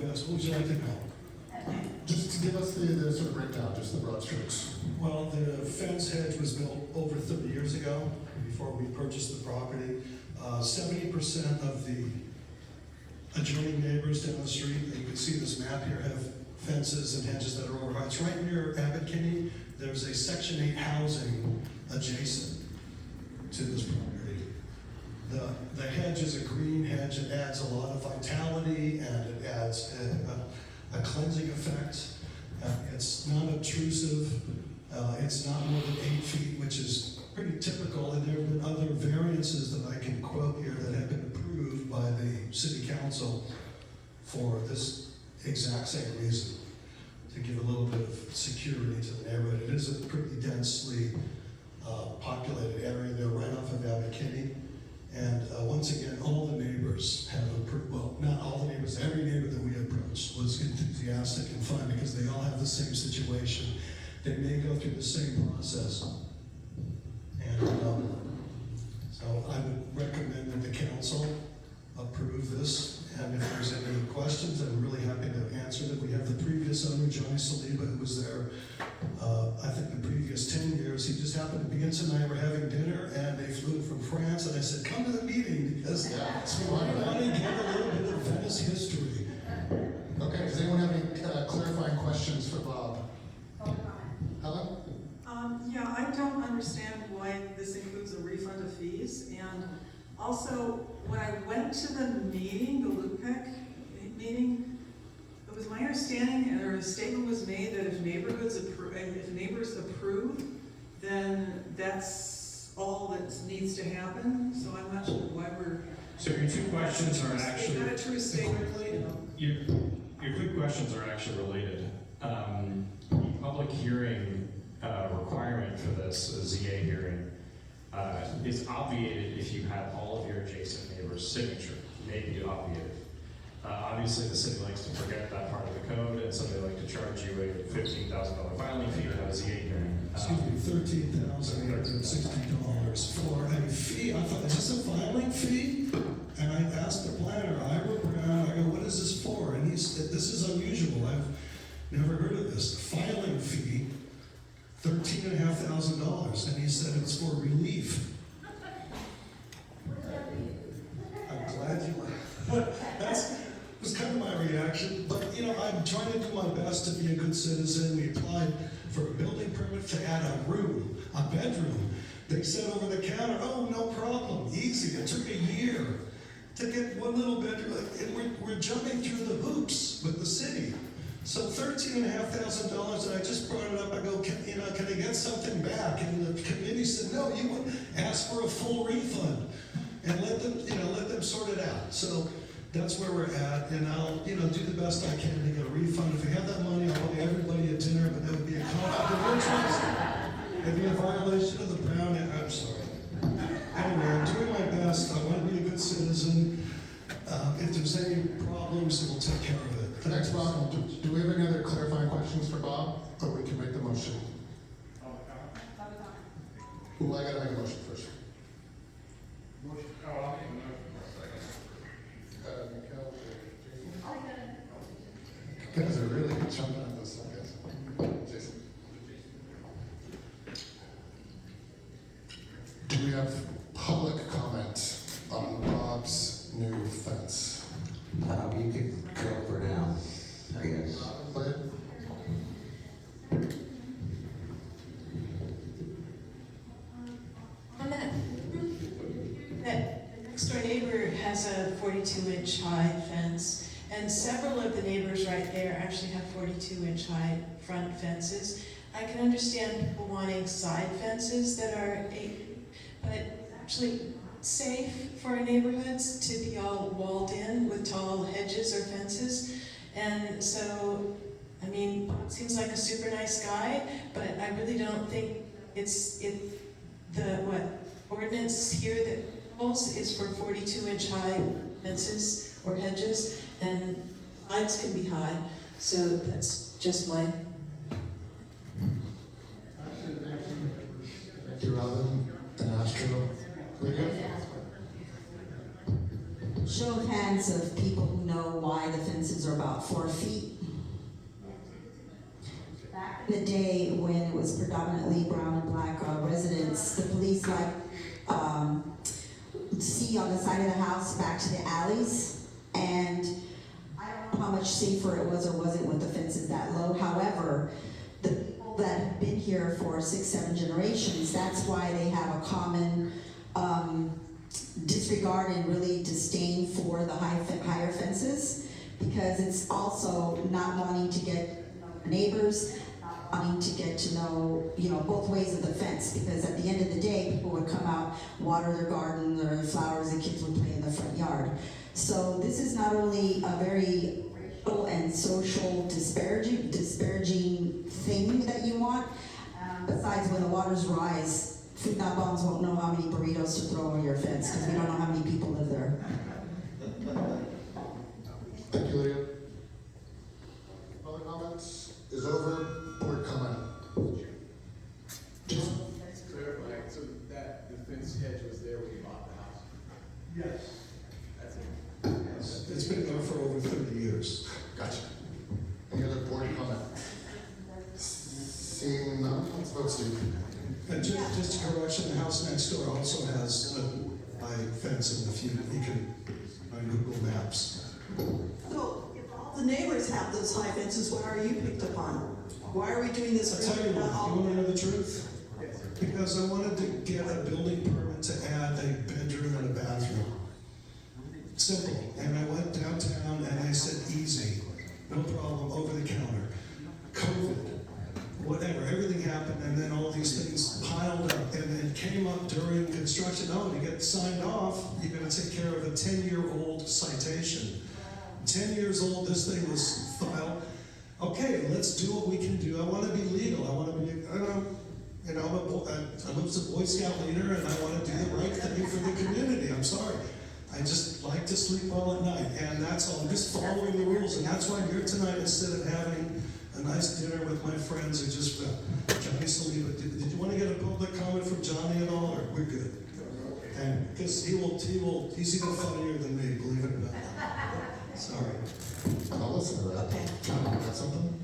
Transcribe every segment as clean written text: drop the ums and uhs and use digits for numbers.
Dennis, what would you like to know? Just to give us the sort of breakdown, just the broad strokes. Well, the fence hedge was built over 30 years ago, before we purchased the property. 70% of the adjoining neighbors down the street, you can see this map here, have fences and hedges that are over heights. Right near Abbott Kinney, there's a Section 8 housing adjacent to this property. The hedge is a green hedge. It adds a lot of vitality and it adds a cleansing effect. It's not obtrusive. It's not more than 8 feet, which is pretty typical. And there have been other variances that I can quote here that have been approved by the city council for this exact same reason, to give a little bit of security to the neighborhood. It is a pretty densely populated area there right off of Abbott Kinney. And once again, all the neighbors have approved, well, not all the neighbors, every neighbor that we approached was enthusiastic and fun because they all have the same situation. They may go through the same process. And so I would recommend that the council approve this. And if there's any questions, I'm really happy to answer them. We have the previous owner, Johnny Saliba, who was there, I think the previous 10 years. He just happened to be in tonight. We're having dinner, and they flew from France. And I said, come to the meeting, because I want to give a little bit of Venice history. Okay, does anyone have any clarifying questions for Bob? Helen? Yeah, I don't understand why this includes a refund of fees. And also, when I went to the meeting, the LUPEC meeting, it was my understanding, or a statement was made that if neighbors approve, then that's all that needs to happen. So I'm not sure why we're. So your two questions are actually. Is that a true statement? Your two questions are actually related. The public hearing requirement for this, a ZA hearing, is obviated if you have all of your adjacent neighbors' signature. Maybe obviated. Obviously, the city likes to forget that part of the code, and so they like to charge you a $15,000 filing fee to have a ZA hearing. Excuse me, $13,860 for a fee. I thought, is this a filing fee? And I asked the planner, Ira Brown, I go, what is this for? And he said, this is unusual. I've never heard of this. Filing fee, $13,500. And he said it's for relief. I'm glad you laughed. That was kind of my reaction. But, you know, I'm trying to do my best to be a good citizen. We applied for a building permit to add a room, a bedroom. They said over the counter, oh, no problem, easy. It took a year to get one little bedroom. And we're jumping through the hoops with the city. So $13,500, and I just brought it up. I go, can I get something back? And the committee said, no, you would ask for a full refund and let them sort it out. So that's where we're at, and I'll, do the best I can to get a refund. If we have that money, I'll buy everybody a dinner, but that would be a conflict of interest. It'd be a violation of the Brown Act. I'm sorry. Anyway, I'm doing my best. I want to be a good citizen. If there's any problems, we'll take care of it. Thanks, Bob. Do we have any other clarifying questions for Bob? Or we can make the motion? Ooh, I gotta make a motion first. Motion. Oh, I'll make a motion. Mikhail, Jason. Guys are really jumping on this, I guess. Jason. Do we have public comment on Bob's new fence? You can go for now, I guess. Go ahead. That next door neighbor has a 42-inch high fence, and several of the neighbors right there actually have 42-inch high front fences. I can understand people wanting side fences that are 8, but it's actually safe for our neighborhoods to be all walled in with tall hedges or fences. And so, I mean, Bob seems like a super nice guy, but I really don't think the ordinance here that rules is for 42-inch high fences or hedges, and lines can be high. So that's just my. Thank you, Robin and Astro. Show of hands of people who know why the fences are about 4 feet. Back in the day when it was predominantly brown and black residents, the police see on the side of the house back to the alleys, and I don't know how much safer it was or wasn't with the fences that low. However, the people that have been here for 6, 7 generations, that's why they have a common disregard and really disdain for the higher fences, because it's also not wanting to get neighbors, not wanting to get to know, both ways of the fence, because at the end of the day, people would come out, water their garden or their flowers, and kids would play in the front yard. So this is not only a very racial and social disparaging thing that you want, besides when the waters rise, Food Not Bombs won't know how many burritos to throw over your fence, because we don't know how many people live there. Thank you, Lydia. Public comments is over. Board comment. Jason? Clarify, so that the fence hedge was there when you bought the house? Yes. That's it? Yes, it's been there for over 30 years. Gotcha. Any other board comment? Seeing none, let's vote, Steve. And just a correction, the house next door also has a high fence in the few, you can, on Google Maps. So, if all the neighbors have those high fences, why are you picked upon? Why are we doing this? I'll tell you what, you want to know the truth? Because I wanted to get a building permit to add a bedroom and a bathroom. Simple. And I went downtown and I said, easy, no problem, over the counter. COVID, whatever, everything happened, and then all these things piled up, and then came up during construction. Oh, to get signed off, you're gonna take care of a 10-year-old citation. 10 years old, this thing was filed. Okay, let's do what we can do. I wanna be legal, I wanna be, I was a Boy Scout leader, and I wanna do the right thing for the community, I'm sorry. I just like to sleep well at night, and that's all, I'm just following the rules, and that's why I'm here tonight, instead of having a nice dinner with my friends who just, Johnny Saliba, did you want to get a public comment from Johnny at all, or we're good? And, because he's even funnier than me, believe it or not. Sorry. I'll listen to that. Okay. John, you got something?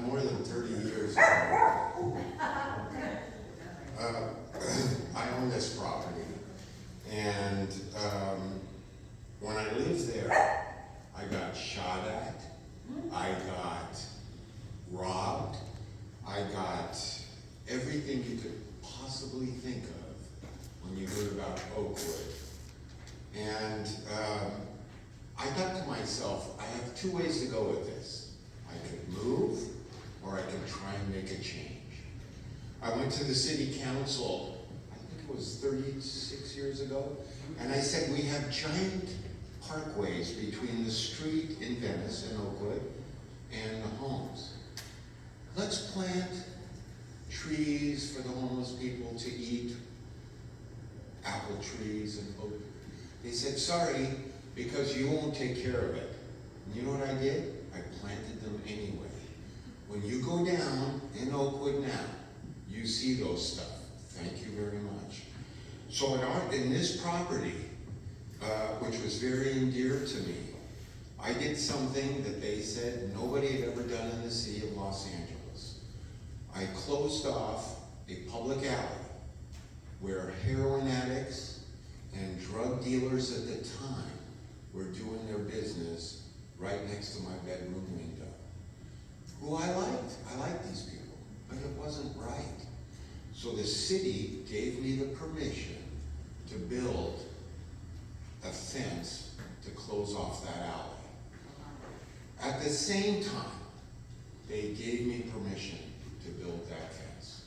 More than 30 years ago, I owned this property, and when I lived there, I got shot at, I got robbed, I got everything you could possibly think of when you heard about Oakwood. And I thought to myself, I have 2 ways to go with this. I could move, or I could try and make a change. I went to the city council, I think it was 36 years ago, and I said, we have giant parkways between the street in Venice and Oakwood and the homes. Let's plant trees for the homeless people to eat, apple trees and oak. They said, sorry, because you won't take care of it. And you know what I did? I planted them anyway. When you go down in Oakwood now, you see those stuff. Thank you very much. So in this property, which was very endear to me, I did something that they said nobody had ever done in the city of Los Angeles. I closed off a public alley where heroin addicts and drug dealers at the time were doing their business right next to my bedroom window. Who I liked these people, but it wasn't right. So the city gave me the permission to build a fence to close off that alley. At the same time, they gave me permission to build that fence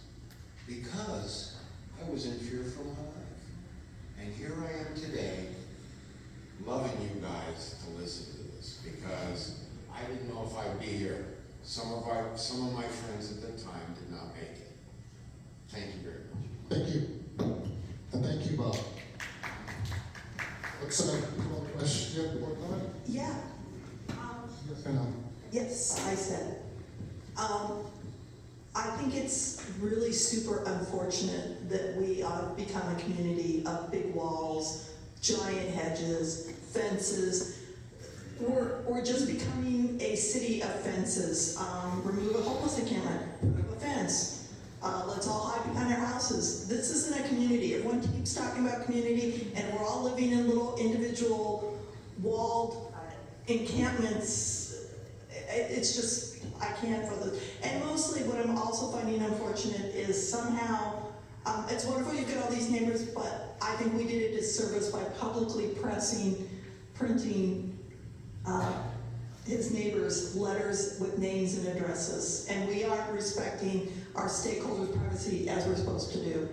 because I was in fear for my life. And here I am today, loving you guys to listen to this because I didn't know if I'd be here. Some of my friends at the time did not make it. Thank you very much. Thank you. And thank you, Bob. Looks like, question, you have more comment? Yeah. Yes or no? Yes, I said it. I think it's really super unfortunate that we become a community of big walls, giant hedges, fences. We're just becoming a city of fences. Remove a homeless encampment, put up a fence. Let's all hide behind our houses. This isn't a community. Everyone keeps talking about community, and we're all living in little individual walled encampments. It's just, I can't for this. And mostly what I'm also finding unfortunate is somehow, it's wonderful you've got all these neighbors, but I think we did a disservice by publicly printing his neighbors' letters with names and addresses, and we aren't respecting our stakeholders' privacy as we're supposed to do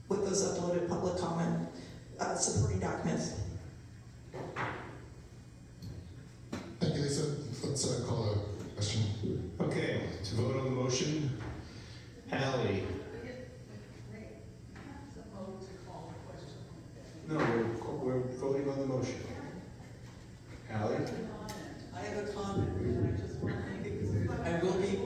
with those uploaded public comment supporting documents. Thank you, Lisa. Let's call a question. Okay, to vote on the motion, Hallie. No, we're voting on the motion. Hallie? I have a comment, and I just want to make it,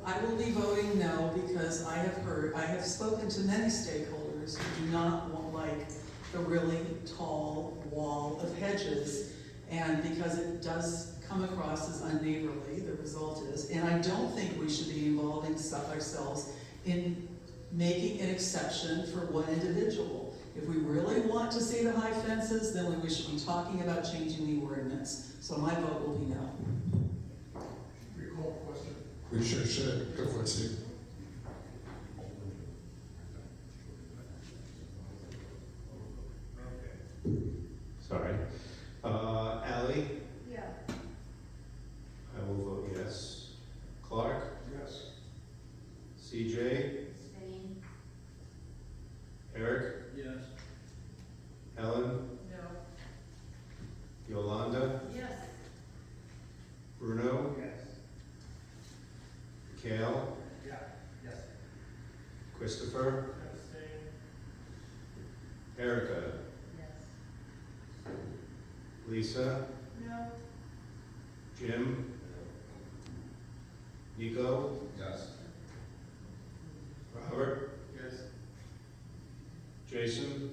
I will be voting no, because I have spoken to many stakeholders who do not like the really tall wall of hedges, and because it does come across as unneighborly, the result is, and I don't think we should be involving ourselves in making an exception for one individual. If we really want to see the high fences, then we should be talking about changing the ordinance. So my vote will be no. Recall question. We sure should. Go for it, Steve. Sorry. Ally? Yeah. I will vote yes. Clark? Yes. CJ? Eric? Yes. Helen? No. Yolanda? Yes. Bruno? Yes. Mikhail? Yeah. Yes. Christopher? Erica? Yes. Lisa? No. Jim? Nico? Yes. Robert? Yes. Jason?